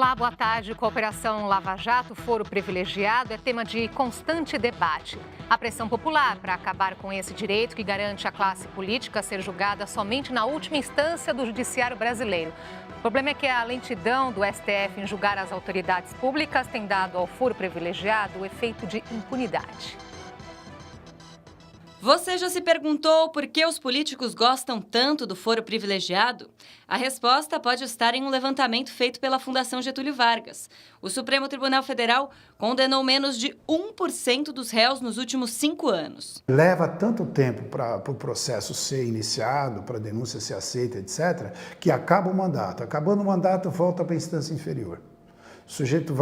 Olá, boa tarde. Cooperação Lava Jato, foro privilegiado, é tema de constante debate. A pressão popular para acabar com esse direito que garante à classe política ser julgada somente na última instância do judiciário brasileiro. O problema é que a lentidão do STF em julgar as autoridades públicas tem dado ao foro privilegiado o efeito de impunidade. Você já se perguntou por que os políticos gostam tanto do foro privilegiado? A resposta pode estar em um levantamento feito pela Fundação Getúlio Vargas. O Supremo Tribunal Federal condenou menos de 1% dos réus nos últimos 5 anos. Leva tanto tempo para o processo ser iniciado, para a denúncia ser aceita, etc., que acaba o mandato. Acabando o mandato, volta para a instância inferior. O sujeito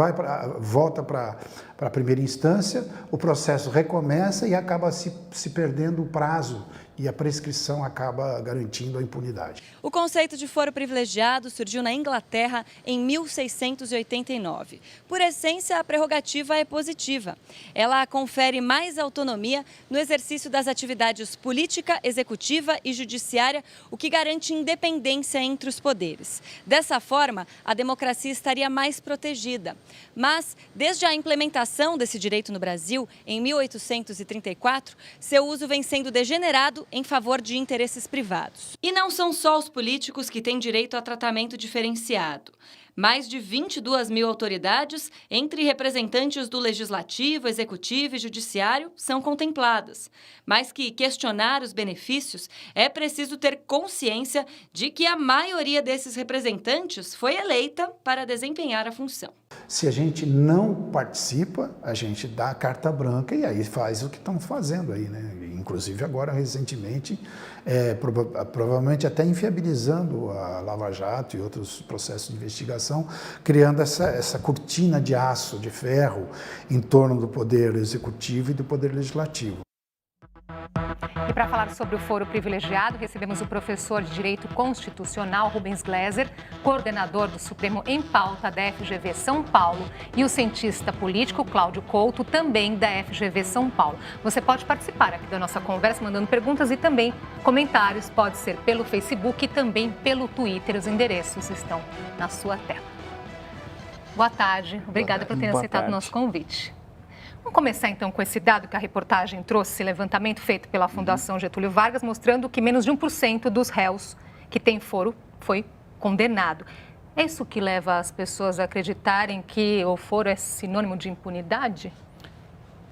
volta para a primeira instância, o processo recomeça e acaba se perdendo o prazo e a prescrição acaba garantindo a impunidade. O conceito de foro privilegiado surgiu na Inglaterra em 1689. Por essência, a prerrogativa é positiva. Ela confere mais autonomia no exercício das atividades política, executiva e judiciária, o que garante independência entre os poderes. Dessa forma, a democracia estaria mais protegida. Mas, desde a implementação desse direito no Brasil, em 1834, seu uso vem sendo degenerado em favor de interesses privados. E não são só os políticos que têm direito a tratamento diferenciado. Mais de 22 mil autoridades, entre representantes do Legislativo, Executivo e Judiciário, são contempladas. Mas que questionar os benefícios é preciso ter consciência de que a maioria desses representantes foi eleita para desempenhar a função. Se a gente não participa, a gente dá a carta branca e aí faz o que estamos fazendo aí, né? Inclusive agora recentemente, provavelmente até inviabilizando a Lava Jato e outros processos de investigação, criando essa cortina de aço, de ferro, em torno do poder executivo e do poder legislativo. E para falar sobre o foro privilegiado, recebemos o professor de Direito Constitucional, Rubens Gleiser, coordenador do Supremo em Pauta da FGV São Paulo, e o cientista político Cláudio Couto, também da FGV São Paulo. Você pode participar aqui da nossa conversa, mandando perguntas e também comentários. Pode ser pelo Facebook e também pelo Twitter. Os endereços estão na sua tela. Boa tarde. Obrigada por ter aceitado o nosso convite. Vamos começar então com esse dado que a reportagem trouxe, esse levantamento feito pela Fundação Getúlio Vargas, mostrando que menos de 1% dos réus que têm foro foi condenado. É isso que leva as pessoas a acreditarem que o foro é sinônimo de impunidade?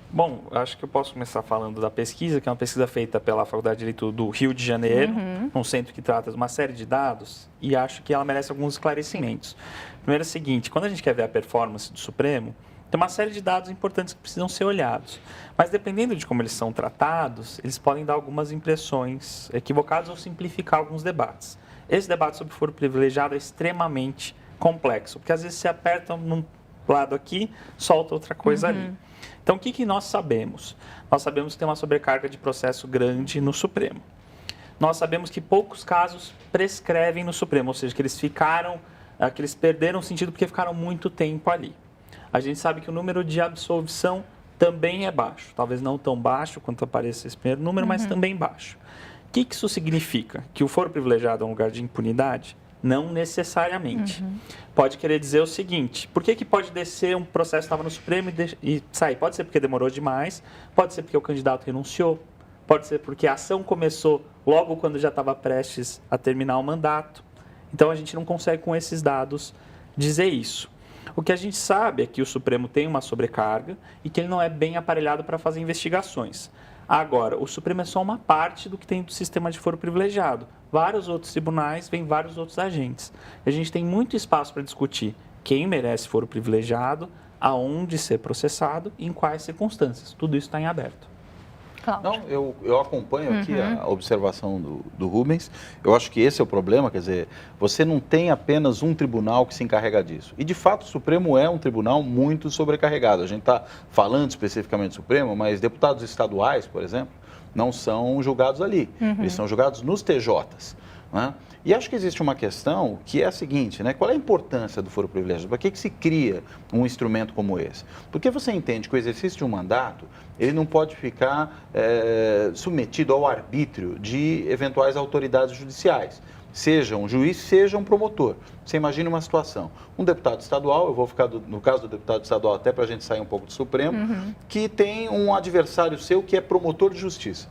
Bom, acho que eu posso começar falando da pesquisa, que é uma pesquisa feita pela Faculdade de Direito do Rio de Janeiro, um centro que trata de uma série de dados, e acho que ela merece alguns esclarecimentos. Primeiro é o seguinte, quando a gente quer ver a performance do Supremo, tem uma série de dados importantes que precisam ser olhados. Mas dependendo de como eles são tratados, eles podem dar algumas impressões equivocadas ou simplificar alguns debates. Esse debate sobre foro privilegiado é extremamente complexo, porque às vezes se aperta num lado aqui, solta outra coisa ali. Então, o que nós sabemos? Nós sabemos que tem uma sobrecarga de processo grande no Supremo. Nós sabemos que poucos casos prescrevem no Supremo, ou seja, que eles perderam o sentido porque ficaram muito tempo ali. A gente sabe que o número de absolvição também é baixo. Talvez não tão baixo quanto aparece esse primeiro número, mas também baixo. O que isso significa? Que o foro privilegiado é um lugar de impunidade? Não necessariamente. Pode querer dizer o seguinte, por que pode descer um processo que estava no Supremo e sair? Pode ser porque demorou demais, pode ser porque o candidato renunciou, pode ser porque a ação começou logo quando já estava prestes a terminar o mandato. Então, a gente não consegue, com esses dados, dizer isso. O que a gente sabe é que o Supremo tem uma sobrecarga e que ele não é bem aparelhado para fazer investigações. Agora, o Supremo é só uma parte do que tem do sistema de foro privilegiado. Vários outros tribunais, vêm vários outros agentes. A gente tem muito espaço para discutir quem merece foro privilegiado, aonde ser processado e em quais circunstâncias. Tudo isso está em aberto. Não, eu acompanho aqui a observação do Rubens. Eu acho que esse é o problema, quer dizer, você não tem apenas um tribunal que se encarrega disso. E, de fato, o Supremo é um tribunal muito sobrecarregado. A gente está falando especificamente do Supremo, mas deputados estaduais, por exemplo, não são julgados ali. Eles são julgados nos TJs. né? E acho que existe uma questão que é a seguinte, né? Qual é a importância do foro privilegiado? Para que se cria um instrumento como esse? Porque você entende que o exercício de um mandato, ele não pode ficar submetido ao arbítrio de eventuais autoridades judiciais, seja um juiz, seja um promotor. Você imagina uma situação, um deputado estadual, eu vou ficar no caso do deputado estadual até para a gente sair um pouco do Supremo, que tem um adversário seu que é promotor de justiça.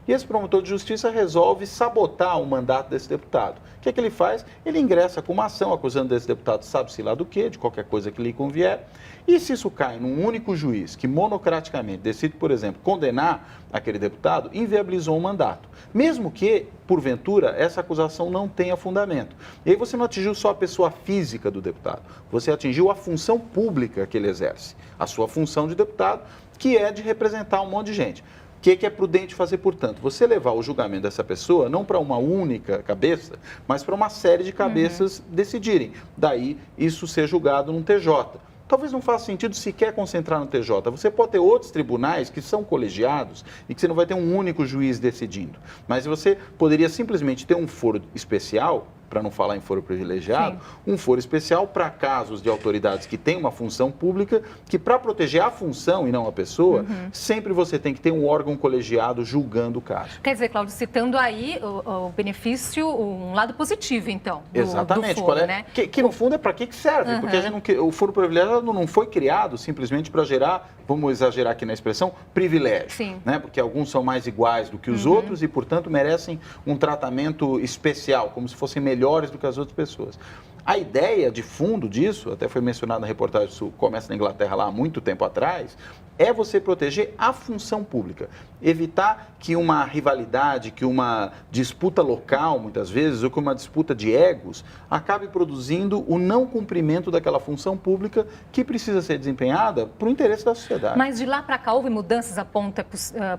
E esse promotor de justiça resolve sabotar o mandato desse deputado. O que é que ele faz? Ele ingressa com uma ação acusando desse deputado, sabe-se lá do quê, de qualquer coisa que lhe convier. E se isso cai num único juiz que monocraticamente decide, por exemplo, condenar aquele deputado, inviabilizou o mandato. Mesmo que, porventura, essa acusação não tenha fundamento. E aí você não atingiu só a pessoa física do deputado, você atingiu a função pública que ele exerce, a sua função de deputado, que é de representar um monte de gente. O que é prudente fazer, portanto? Você levar o julgamento dessa pessoa não para uma única cabeça, mas para uma série de cabeças decidirem. Daí, isso ser julgado num TJ. Talvez não faça sentido sequer concentrar no TJ. Você pode ter outros tribunais que são colegiados e que você não vai ter um único juiz decidindo. Mas você poderia simplesmente ter um foro especial, para não falar em foro privilegiado, um foro especial para casos de autoridades que têm uma função pública, que para proteger a função e não a pessoa, sempre você tem que ter um órgão colegiado julgando o caso. Quer dizer, Cláudio, citando aí o benefício, um lado positivo, então, Exatamente. do foro, né? Que no fundo é para que serve, porque a gente o foro privilegiado não foi criado simplesmente para gerar, vamos exagerar aqui na expressão, privilégio. Sim. Né? Porque alguns são mais iguais do que os outros e, portanto, merecem um tratamento especial, como se fossem melhores do que as outras pessoas. A ideia de fundo disso, até foi mencionado na reportagem do Comércio na Inglaterra lá há muito tempo atrás, é você proteger a função pública. Evitar que uma rivalidade, que uma disputa local, muitas vezes, ou que uma disputa de egos, acabe produzindo o não cumprimento daquela função pública que precisa ser desempenhada para o interesse da sociedade. Mas de lá para cá houve mudanças a ponto,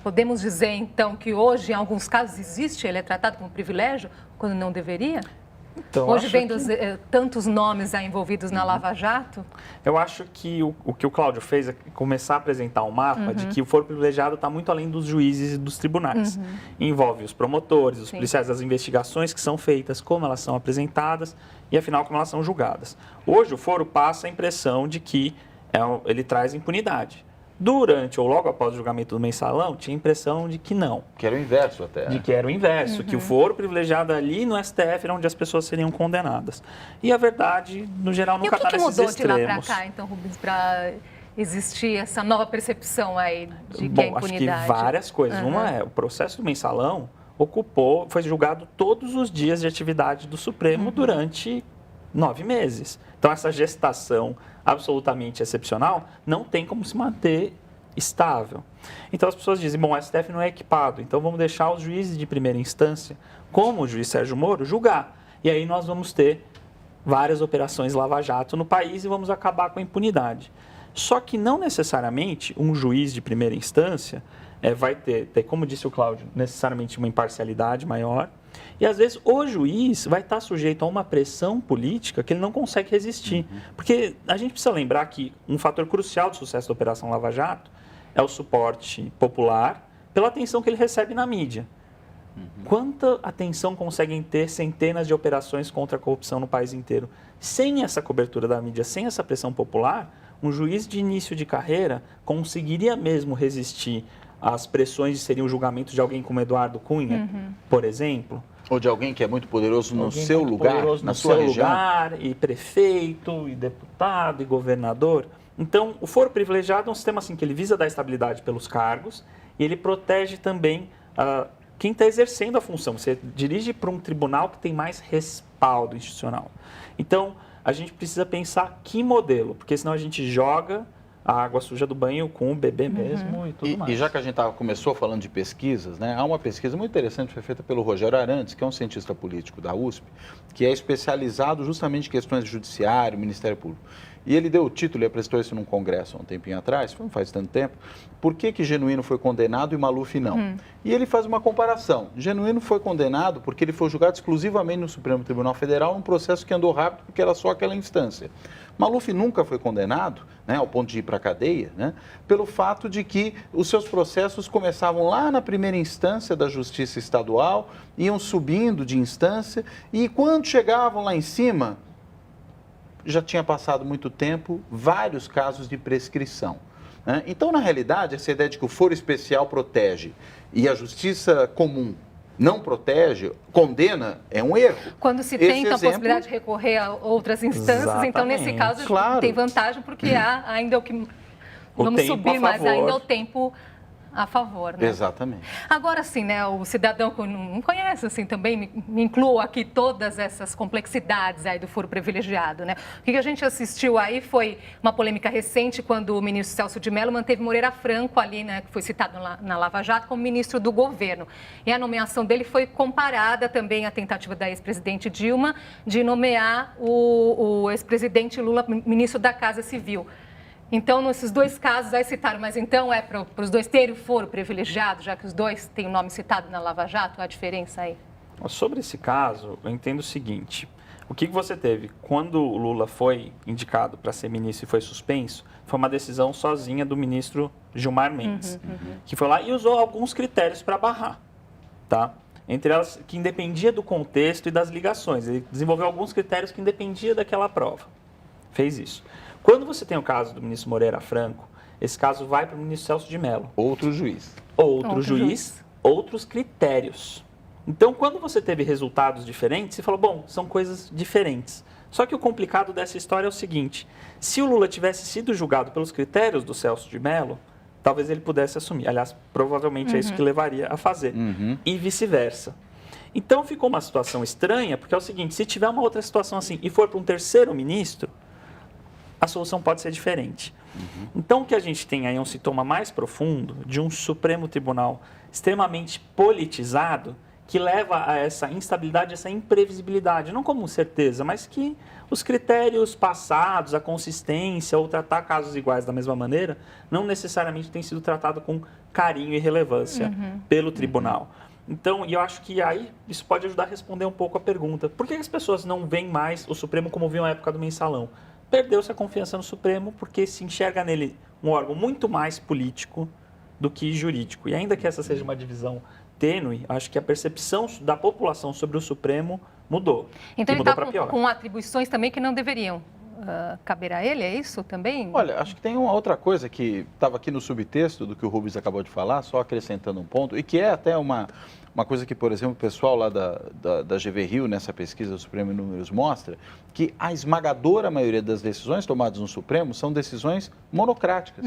podemos dizer, então, que hoje, em alguns casos, existe, ele é tratado como privilégio, quando não deveria? Então, hoje, vendo tantos nomes aí envolvidos na Lava Jato? Eu acho que o que o Cláudio fez é começar a apresentar um mapa de que o foro privilegiado está muito além dos juízes e dos tribunais. Envolve os promotores, os policiais, as investigações que são feitas, como elas são apresentadas e, afinal, como elas são julgadas. Hoje, o foro passa a impressão de que ele traz impunidade. Durante ou logo após o julgamento do mensalão, tinha a impressão de que não. Que era o inverso até. De que era o inverso, que o foro privilegiado ali no STF era onde as pessoas seriam condenadas. E a verdade, no geral, nunca está nesses extremos. E o que mudou de lá para cá, então, Rubens, para existir essa nova percepção aí de que é impunidade? Acho que várias coisas. Uma é, o processo do mensalão foi julgado todos os dias de atividade do Supremo durante 9 meses. Então, essa gestação absolutamente excepcional não tem como se manter estável. Então, as pessoas dizem, bom, o STF não é equipado, então vamos deixar os juízes de primeira instância, como o juiz Sérgio Moro, julgar. E aí nós vamos ter várias operações lava-jato no país e vamos acabar com a impunidade. Só que não necessariamente um juiz de primeira instância vai ter, como disse o Cláudio, necessariamente uma imparcialidade maior. E, às vezes, o juiz vai estar sujeito a uma pressão política que ele não consegue resistir. Porque a gente precisa lembrar que um fator crucial do sucesso da Operação Lava Jato é o suporte popular pela atenção que ele recebe na mídia. Quanta atenção conseguem ter centenas de operações contra a corrupção no país inteiro? Sem essa cobertura da mídia, sem essa pressão popular, um juiz de início de carreira conseguiria mesmo resistir às pressões de seria um julgamento de alguém como Eduardo Cunha, por exemplo? Ou de alguém que é muito poderoso no seu lugar, na sua região. E prefeito, e deputado, e governador. Então, o foro privilegiado é um sistema assim que ele visa dar estabilidade pelos cargos e ele protege também quem está exercendo a função. Você dirige para um tribunal que tem mais respaldo institucional. Então, a gente precisa pensar que modelo, porque senão a gente joga a água suja do banho com o bebê mesmo e tudo mais. E já que a gente começou falando de pesquisas, né, há uma pesquisa muito interessante que foi feita pelo Rogério Arantes, que é um cientista político da USP, que é especializado justamente em questões de judiciário, Ministério Público. e ele deu o título e apresentou isso num congresso há um tempinho atrás, não faz tanto tempo, por que Genuíno foi condenado e Maluf não? E ele faz uma comparação. Genuíno foi condenado porque ele foi julgado exclusivamente no Supremo Tribunal Federal num processo que andou rápido porque era só aquela instância. Maluf nunca foi condenado, né, ao ponto de ir para a cadeia, né, pelo fato de que os seus processos começavam lá na primeira instância da Justiça Estadual, iam subindo de instância e quando chegavam lá em cima, já tinha passado muito tempo, vários casos de prescrição. Né? Então, na realidade, essa ideia de que o foro especial protege e a justiça comum não protege, condena, é um erro. Quando se tem então, a possibilidade de recorrer a outras instâncias, Exatamente. então nesse caso Claro. tem vantagem porque há ainda o que... Vamos subir, mas ainda o tempo a favor, né? Exatamente. Agora sim, né, o cidadão que não conhece, assim, também me incluo aqui todas essas complexidades aí do foro privilegiado, né? O que a gente assistiu aí foi uma polêmica recente quando o ministro Celso de Mello manteve Moreira Franco ali, né, que foi citado na Lava Jato como ministro do governo. E a nomeação dele foi comparada também à tentativa da ex-presidente Dilma de nomear o ex-presidente Lula ministro da Casa Civil. Então, nesses dois casos, aí citaram, mas então é para os dois terem o foro privilegiado, já que os dois têm o nome citado na Lava Jato, a diferença aí? Sobre esse caso, eu entendo o seguinte, o que você teve? Quando o Lula foi indicado para ser ministro e foi suspenso, foi uma decisão sozinha do ministro Gilmar Mendes, que foi lá e usou alguns critérios para barrar, tá? Entre elas, que independia do contexto e das ligações. Ele desenvolveu alguns critérios que independia daquela prova. Fez isso. Quando você tem o caso do ministro Moreira Franco, esse caso vai para o ministro Celso de Mello. Outro juiz. Outro juiz, outros critérios. Então, quando você teve resultados diferentes, você falou, bom, são coisas diferentes. Só que o complicado dessa história é o seguinte, se o Lula tivesse sido julgado pelos critérios do Celso de Mello, talvez ele pudesse assumir. Aliás, provavelmente é isso que levaria a fazer. E vice-versa. Então, ficou uma situação estranha, porque é o seguinte, se tiver uma outra situação assim e for para um terceiro ministro, a solução pode ser diferente. Então, o que a gente tem aí é um sintoma mais profundo de um Supremo Tribunal extremamente politizado que leva a essa instabilidade, essa imprevisibilidade, não como certeza, mas que os critérios passados, a consistência ou tratar casos iguais da mesma maneira, não necessariamente tem sido tratado com carinho e relevância pelo tribunal. Então, e eu acho que aí isso pode ajudar a responder um pouco a pergunta. Por que as pessoas não veem mais o Supremo como viam na época do Mensalão? Perdeu-se a confiança no Supremo porque se enxerga nele um órgão muito mais político do que jurídico. E ainda que essa seja uma divisão tênue, acho que a percepção da população sobre o Supremo mudou. Então e ele mudou está com atribuições também que não deveriam caber a ele, é isso também? Olha, acho que tem uma outra coisa que estava aqui no subtexto do que o Rubens acabou de falar, só acrescentando um ponto, e que é até uma coisa que, por exemplo, o pessoal lá da GV Rio, nessa pesquisa do Supremo em Números, mostra que a esmagadora maioria das decisões tomadas no Supremo são decisões monocráticas.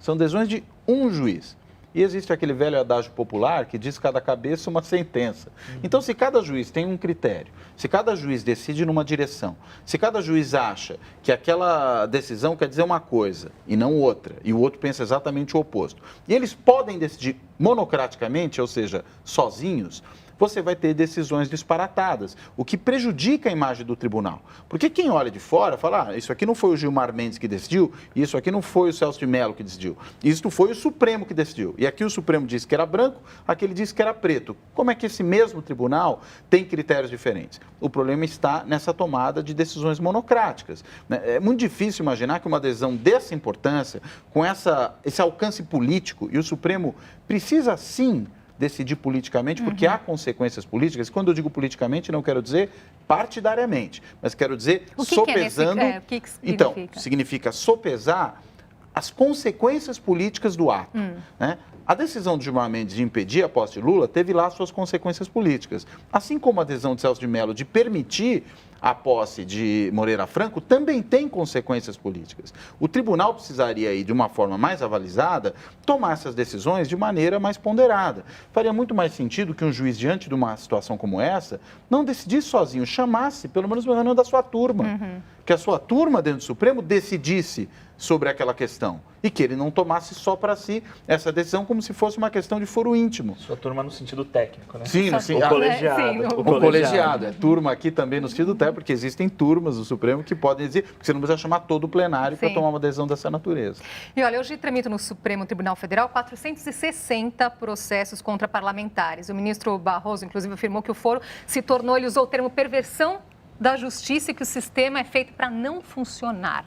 São decisões de um juiz. E existe aquele velho adágio popular que diz cada cabeça uma sentença. Então, se cada juiz tem um critério, se cada juiz decide numa direção, se cada juiz acha que aquela decisão quer dizer uma coisa e não outra, e o outro pensa exatamente o oposto, e eles podem decidir monocraticamente, ou seja, sozinhos, você vai ter decisões disparatadas, o que prejudica a imagem do tribunal. Porque quem olha de fora fala, isso aqui não foi o Gilmar Mendes que decidiu, isso aqui não foi o Celso de Mello que decidiu, isso foi o Supremo que decidiu. E aqui o Supremo disse que era branco, aqui ele disse que era preto. Como é que esse mesmo tribunal tem critérios diferentes? O problema está nessa tomada de decisões monocráticas. É muito difícil imaginar que uma decisão dessa importância, com esse alcance político, e o Supremo precisa sim decidir politicamente, porque há consequências políticas. Quando eu digo politicamente, não quero dizer partidariamente, mas quero dizer sopesando. O que significa? Então, significa sopesar as consequências políticas do ato. Né? A decisão de Gilmar Mendes de impedir a posse de Lula teve lá suas consequências políticas. Assim como a decisão de Celso de Mello de permitir a posse de Moreira Franco também tem consequências políticas. O tribunal precisaria aí, de uma forma mais avalizada, tomar essas decisões de maneira mais ponderada. Faria muito mais sentido que um juiz, diante de uma situação como essa, não decidisse sozinho, chamasse pelo menos o reunião da sua turma. Que a sua turma dentro do Supremo decidisse sobre aquela questão e que ele não tomasse só para si essa decisão como se fosse uma questão de foro íntimo. Sua turma no sentido técnico, né? Sim, o colegiado. O colegiado, turma aqui também no sentido técnico, Porque existem turmas do Supremo que podem dizer, porque você não precisa chamar todo o plenário para tomar uma decisão dessa natureza. E olha, hoje tramita no Supremo Tribunal Federal 460 processos contra parlamentares. O ministro Barroso, inclusive, afirmou que o foro se tornou, ele usou o termo perversão da justiça e que o sistema é feito para não funcionar.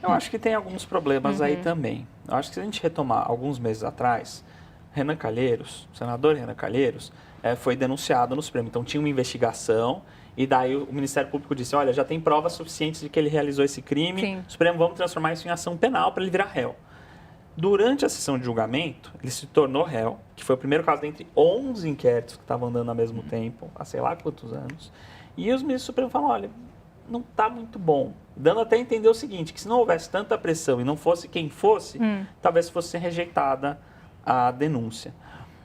Eu acho que tem alguns problemas aí também. Eu acho que se a gente retomar alguns meses atrás, Renan Calheiros, o senador Renan Calheiros, foi denunciado no Supremo. Então tinha uma investigação e daí o Ministério Público disse, olha, já tem provas suficientes de que ele realizou esse crime, Sim. Supremo, vamos transformar isso em ação penal para ele virar réu. Durante a sessão de julgamento, ele se tornou réu, que foi o primeiro caso dentre 11 inquéritos que estavam andando ao mesmo tempo, há sei lá quantos anos, e os ministros do Supremo falaram, olha, não está muito bom. Dando até a entender o seguinte, que se não houvesse tanta pressão e não fosse quem fosse, talvez fosse rejeitada a denúncia.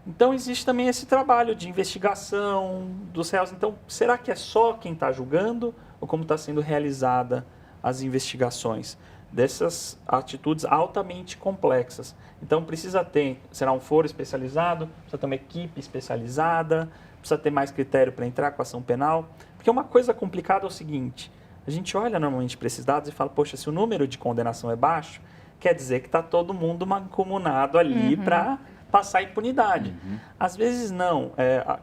Então, existe também esse trabalho de investigação dos réus. Então, será que é só quem está julgando ou como está sendo realizada as investigações dessas atitudes altamente complexas? Então, precisa ter, será um foro especializado, precisa ter uma equipe especializada, precisa ter mais critério para entrar com a ação penal. Porque uma coisa complicada é o seguinte, a gente olha normalmente para esses dados e fala, poxa, se o número de condenação é baixo, quer dizer que está todo mundo mancomunado ali para passar impunidade. Às vezes não.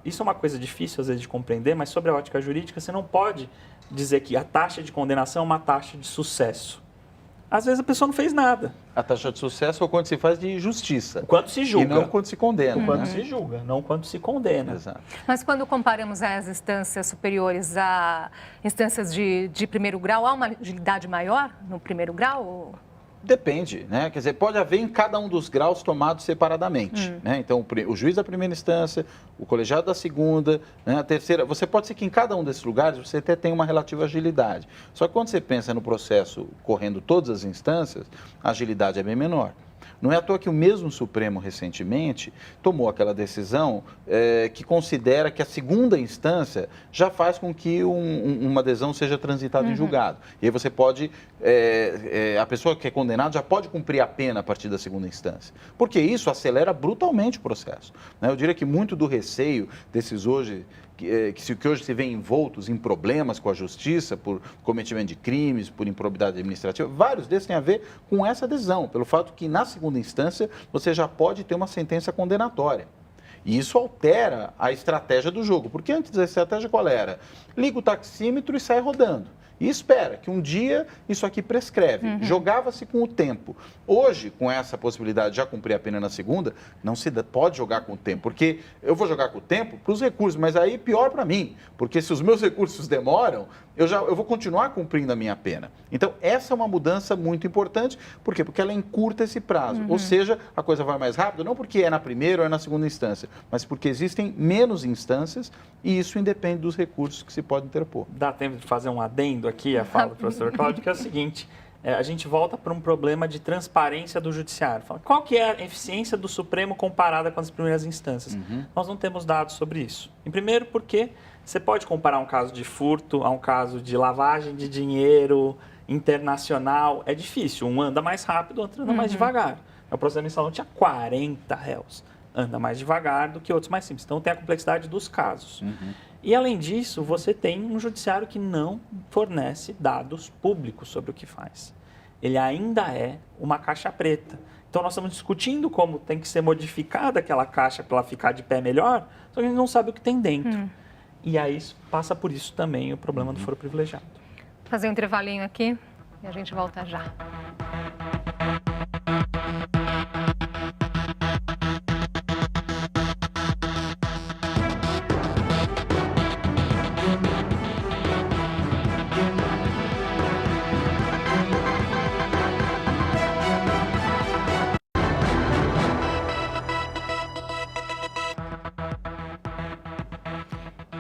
Isso é uma coisa difícil, às vezes, de compreender, mas sobre a ótica jurídica, você não pode dizer que a taxa de condenação é uma taxa de sucesso. Às vezes a pessoa não fez nada. A taxa de sucesso é quando se faz de justiça. Quando se julga. E não quando se condena. Quando se julga, não quando se condena. Exato. Mas quando comparamos as instâncias superiores a instâncias de primeiro grau, há uma agilidade maior no primeiro grau? Depende, né? Quer dizer, pode haver em cada um dos graus tomados separadamente, né? Então, o juiz da primeira instância, o colegiado da segunda, né? A terceira, você pode ser que em cada um desses lugares você até tenha uma relativa agilidade. Só que quando você pensa no processo correndo todas as instâncias, a agilidade é bem menor. Não é à toa que o mesmo Supremo, recentemente, tomou aquela decisão que considera que a segunda instância já faz com que uma adesão seja transitada em julgado. E aí você pode, a pessoa que é condenada já pode cumprir a pena a partir da segunda instância. Porque isso acelera brutalmente o processo, né? Eu diria que muito do receio desses hoje... que hoje se vê envoltos em problemas com a justiça por cometimento de crimes, por improbidade administrativa, vários desses têm a ver com essa decisão, pelo fato que na segunda instância você já pode ter uma sentença condenatória. E isso altera a estratégia do jogo, porque antes a estratégia qual era? Liga o taxímetro e sai rodando. E espera que um dia isso aqui prescreve. Jogava-se com o tempo. Hoje, com essa possibilidade de já cumprir a pena na segunda, não se pode jogar com o tempo. Porque eu vou jogar com o tempo para os recursos, mas aí pior para mim. Porque se os meus recursos demoram, eu vou continuar cumprindo a minha pena. Então, essa é uma mudança muito importante. Por quê? Porque ela encurta esse prazo. Ou seja, a coisa vai mais rápido, não porque é na primeira ou é na segunda instância, mas porque existem menos instâncias e isso independe dos recursos que se podem interpor. Dá tempo de fazer um adendo aqui, a fala do professor Cláudio, que é o seguinte, a gente volta para um problema de transparência do judiciário. Qual que é a eficiência do Supremo comparada com as primeiras instâncias? Nós não temos dados sobre isso. Em primeiro, porque você pode comparar um caso de furto a um caso de lavagem de dinheiro internacional. É difícil, um anda mais rápido, o outro anda mais devagar. O processo mensalão tinha 40 réus. Anda mais devagar do que outros mais simples. Então, tem a complexidade dos casos. E, além disso, você tem um judiciário que não fornece dados públicos sobre o que faz. Ele ainda é uma caixa preta. Então, nós estamos discutindo como tem que ser modificada aquela caixa para ela ficar de pé melhor, só que a gente não sabe o que tem dentro. E aí, passa por isso também o problema do foro privilegiado. Vou fazer um intervalinho aqui e a gente volta já.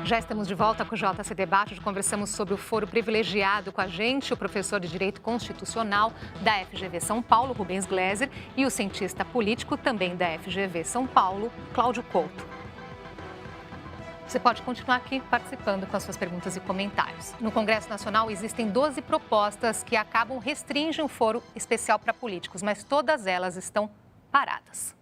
Já estamos de volta com o JC Debate. Hoje conversamos sobre o foro privilegiado com a gente, o professor de Direito Constitucional da FGV São Paulo, Rubens Gleiser, e o cientista político também da FGV São Paulo, Cláudio Couto. Você pode continuar aqui participando com as suas perguntas e comentários. No Congresso Nacional existem 12 propostas que restringem o foro especial para políticos, mas todas elas estão paradas.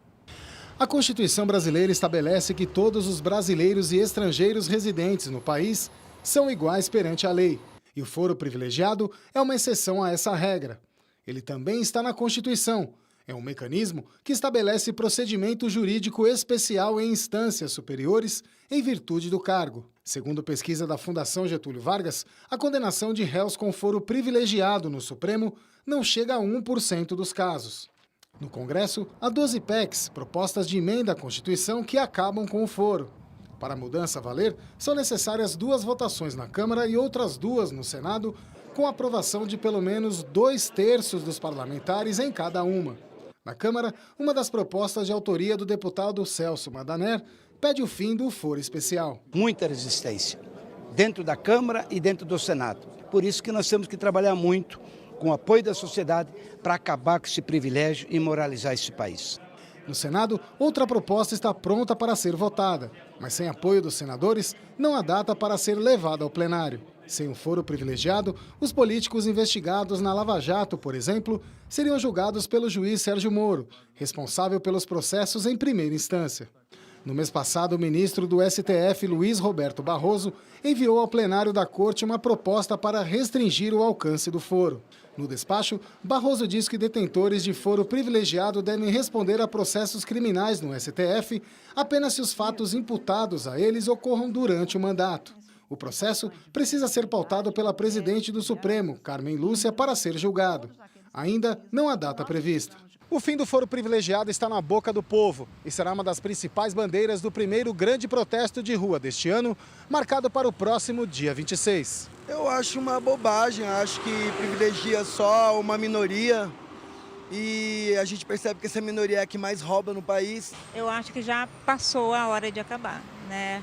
A Constituição brasileira estabelece que todos os brasileiros e estrangeiros residentes no país são iguais perante a lei. E o foro privilegiado é uma exceção a essa regra. Ele também está na Constituição. É um mecanismo que estabelece procedimento jurídico especial em instâncias superiores em virtude do cargo. Segundo pesquisa da Fundação Getúlio Vargas, a condenação de réus com foro privilegiado no Supremo não chega a 1% dos casos. No Congresso, há 12 PECs, propostas de emenda à Constituição, que acabam com o foro. Para a mudança valer, são necessárias 2 votações na Câmara e outras 2 no Senado, com aprovação de pelo menos 2/3 dos parlamentares em cada uma. Na Câmara, uma das propostas de autoria do deputado Celso Madaner pede o fim do foro especial. Muita resistência dentro da Câmara e dentro do Senado. Por isso que nós temos que trabalhar muito com o apoio da sociedade para acabar com esse privilégio e moralizar esse país. No Senado, outra proposta está pronta para ser votada, mas sem apoio dos senadores, não há data para ser levada ao plenário. Sem o foro privilegiado, os políticos investigados na Lava Jato, por exemplo, seriam julgados pelo juiz Sérgio Moro, responsável pelos processos em primeira instância. No mês passado, o ministro do STF, Luiz Roberto Barroso, enviou ao plenário da Corte uma proposta para restringir o alcance do foro. No despacho, Barroso diz que detentores de foro privilegiado devem responder a processos criminais no STF apenas se os fatos imputados a eles ocorram durante o mandato. O processo precisa ser pautado pela presidente do Supremo, Carmen Lúcia, para ser julgado. Ainda não há data prevista. O fim do foro privilegiado está na boca do povo e será uma das principais bandeiras do primeiro grande protesto de rua deste ano, marcado para o próximo dia 26. Eu acho uma bobagem, acho que privilegia só uma minoria e a gente percebe que essa minoria é a que mais rouba no país. Eu acho que já passou a hora de acabar, né?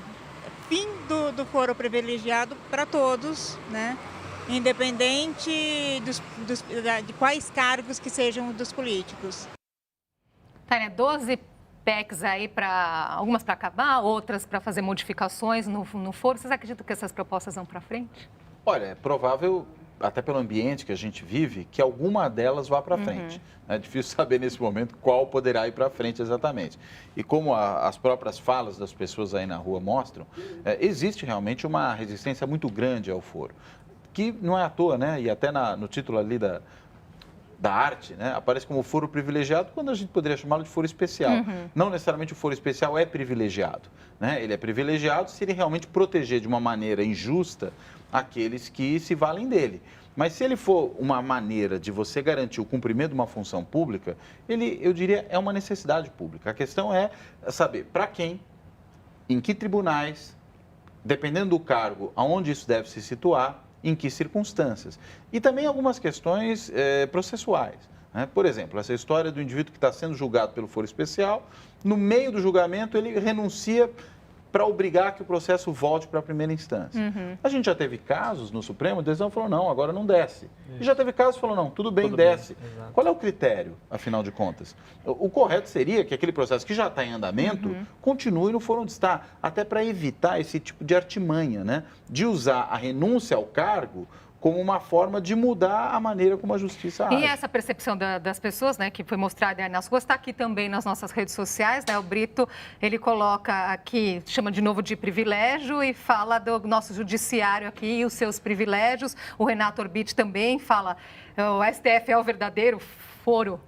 Fim do foro privilegiado para todos, né? Independente de quais cargos que sejam dos políticos. Tânia, 12 PECs aí, algumas para acabar, outras para fazer modificações no foro. Vocês acreditam que essas propostas vão para frente? Olha, é provável, até pelo ambiente que a gente vive, que alguma delas vá para frente. É difícil saber nesse momento qual poderá ir para frente exatamente. E como as próprias falas das pessoas aí na rua mostram, existe realmente uma resistência muito grande ao foro. Que não é à toa, né? E até no título ali da arte, né? Aparece como foro privilegiado, quando a gente poderia chamá-lo de foro especial. Não necessariamente o foro especial é privilegiado, né? Ele é privilegiado se ele realmente proteger de uma maneira injusta aqueles que se valem dele. Mas se ele for uma maneira de você garantir o cumprimento de uma função pública, eu diria, é uma necessidade pública. A questão é saber para quem, em que tribunais, dependendo do cargo, aonde isso deve se situar, em que circunstâncias. E também algumas questões processuais, né? Por exemplo, essa história do indivíduo que está sendo julgado pelo foro especial, no meio do julgamento ele renuncia para obrigar que o processo volte para a primeira instância. A gente já teve casos no Supremo, a decisão falou, não, agora não desce. E já teve casos que falou, não, tudo bem, desce. Qual é o critério, afinal de contas? O correto seria que aquele processo que já está em andamento continue no foro onde está, até para evitar esse tipo de artimanha, né? De usar a renúncia ao cargo como uma forma de mudar a maneira como a justiça age. E essa percepção das pessoas, né, que foi mostrada nas ruas, está aqui também nas nossas redes sociais, né? O Brito, ele coloca aqui, chama de novo de privilégio e fala do nosso judiciário aqui e os seus privilégios. O Renato Orbit também fala, o STF é o verdadeiro foro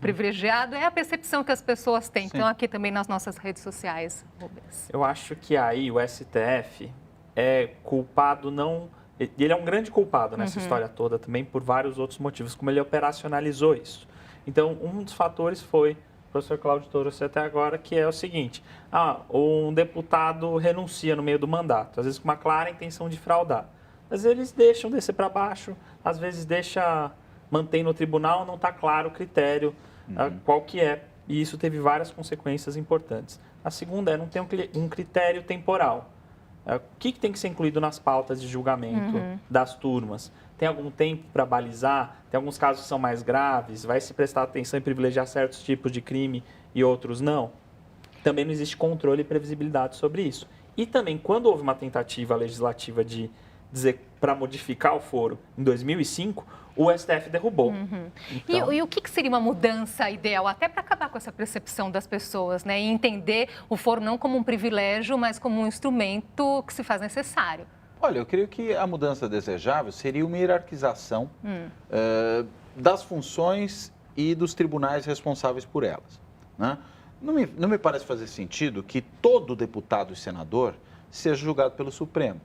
privilegiado. É a percepção que as pessoas têm. Sim. Então, aqui também nas nossas redes sociais, Rubens. Eu acho que aí o STF é culpado não... Ele é um grande culpado nessa história toda também por vários outros motivos, como ele operacionalizou isso. Então, um dos fatores foi, o professor Cláudio trouxe até agora, que é o seguinte, um deputado renuncia no meio do mandato, às vezes com uma clara intenção de fraudar. Às vezes eles deixam descer para baixo, às vezes mantém no tribunal, não está claro o critério, qual que é, e isso teve várias consequências importantes. A segunda é não ter um critério temporal. O que tem que ser incluído nas pautas de julgamento das turmas? Tem algum tempo para balizar? Tem alguns casos que são mais graves? Vai se prestar atenção e privilegiar certos tipos de crime e outros não? Também não existe controle e previsibilidade sobre isso. E também, quando houve uma tentativa legislativa de dizer para modificar o foro em 2005, o STF derrubou. Então... E o que seria uma mudança ideal, até para acabar com essa percepção das pessoas, né? E entender o foro não como um privilégio, mas como um instrumento que se faz necessário? Olha, eu creio que a mudança desejável seria uma hierarquização das funções e dos tribunais responsáveis por elas, né? Não me parece fazer sentido que todo deputado e senador seja julgado pelo Supremo.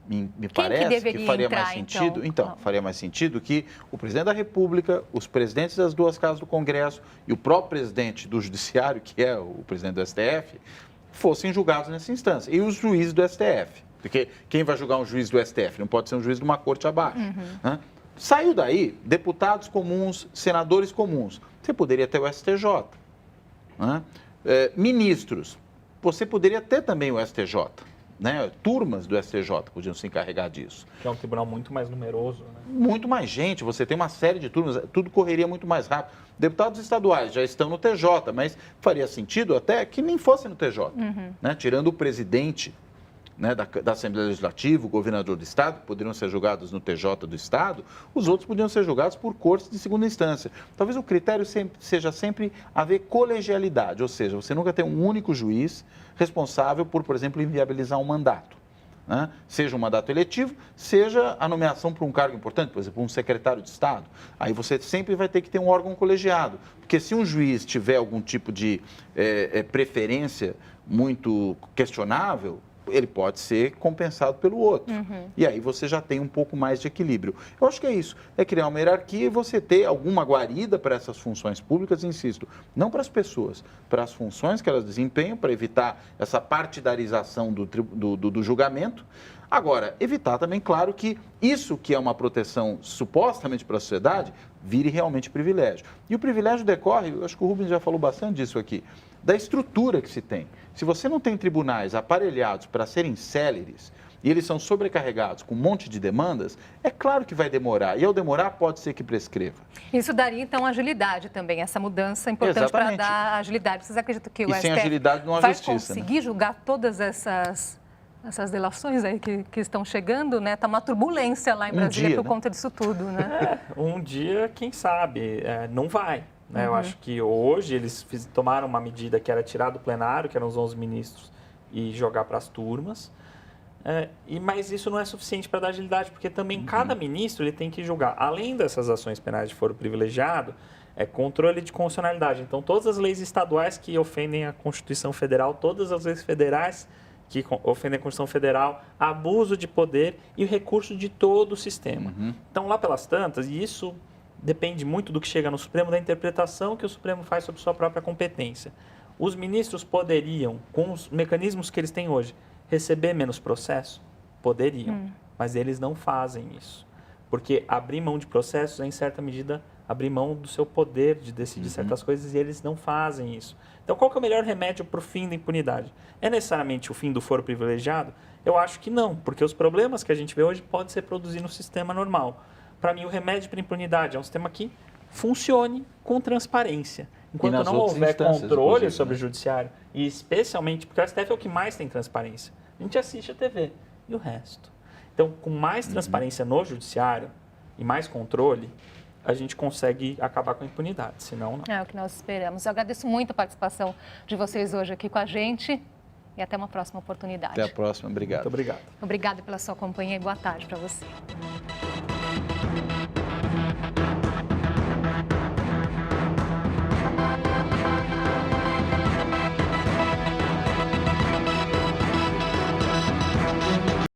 Me parece que faria mais sentido, faria mais sentido que o presidente da República, os presidentes das duas casas do Congresso e o próprio presidente do Judiciário, que é o presidente do STF, fossem julgados nessa instância. E os juízes do STF, porque quem vai julgar um juiz do STF? Não pode ser um juiz de uma corte abaixo. Né? Saiu daí, deputados comuns, senadores comuns. Você poderia ter o STJ. Né? Ministros, você poderia ter também o STJ. Né? Turmas do STJ podiam se encarregar disso. Que é um tribunal muito mais numeroso. Né? Muito mais gente, você tem uma série de turmas, tudo correria muito mais rápido. Deputados estaduais já estão no TJ, mas faria sentido até que nem fosse no TJ. Né? Tirando o presidente, né, da Assembleia Legislativa, o governador do Estado, poderiam ser julgados no TJ do Estado, os outros podiam ser julgados por cortes de segunda instância. Talvez o critério seja sempre haver colegialidade, ou seja, você nunca tem um único juiz responsável por exemplo, inviabilizar um mandato. Né? Seja um mandato eletivo, seja a nomeação para um cargo importante, por exemplo, um secretário de Estado. Aí você sempre vai ter que ter um órgão colegiado, porque se um juiz tiver algum tipo de preferência muito questionável, ele pode ser compensado pelo outro. E aí você já tem um pouco mais de equilíbrio. Eu acho que é isso, é criar uma hierarquia e você ter alguma guarida para essas funções públicas, insisto, não para as pessoas, para as funções que elas desempenham, para evitar essa partidarização do julgamento. Agora, evitar também, claro, que isso que é uma proteção supostamente para a sociedade, vire realmente privilégio. E o privilégio decorre, eu acho que o Rubens já falou bastante disso aqui, da estrutura que se tem. Se você não tem tribunais aparelhados para serem céleres e eles são sobrecarregados com um monte de demandas, é claro que vai demorar. E ao demorar, pode ser que prescreva. Isso daria, então, agilidade também. Essa mudança é importante para dar agilidade. Vocês acreditam que o STF sem agilidade não há vai justiça, conseguir julgar todas essas delações aí que estão chegando, né? Está uma turbulência lá em Brasília por conta disso tudo, né? Um dia, quem sabe, não vai. Né? Eu acho que hoje eles tomaram uma medida que era tirar do plenário, que eram os 11 ministros, e jogar para as turmas. Mas isso não é suficiente para dar agilidade, porque também cada ministro ele tem que julgar, além dessas ações penais de foro privilegiado, controle de constitucionalidade. Então, todas as leis estaduais que ofendem a Constituição Federal, todas as leis federais que ofendem a Constituição Federal, abuso de poder e o recurso de todo o sistema. Então, lá pelas tantas, e isso depende muito do que chega no Supremo, da interpretação que o Supremo faz sobre sua própria competência. Os ministros poderiam, com os mecanismos que eles têm hoje, receber menos processo? Poderiam, mas eles não fazem isso. Porque abrir mão de processos é, em certa medida, abrir mão do seu poder de decidir certas coisas e eles não fazem isso. Então, qual que é o melhor remédio para o fim da impunidade? É necessariamente o fim do foro privilegiado? Eu acho que não, porque os problemas que a gente vê hoje podem ser produzidos no sistema normal. Para mim, o remédio para a impunidade é um sistema que funcione com transparência. Enquanto não houver controle sobre o judiciário, e especialmente, porque o STF é o que mais tem transparência. A gente assiste a TV e o resto. Então, com mais transparência no judiciário e mais controle, a gente consegue acabar com a impunidade, senão não. É o que nós esperamos. Eu agradeço muito a participação de vocês hoje aqui com a gente e até uma próxima oportunidade. Até a próxima, obrigado. Muito obrigado. Obrigada pela sua companhia e boa tarde para você.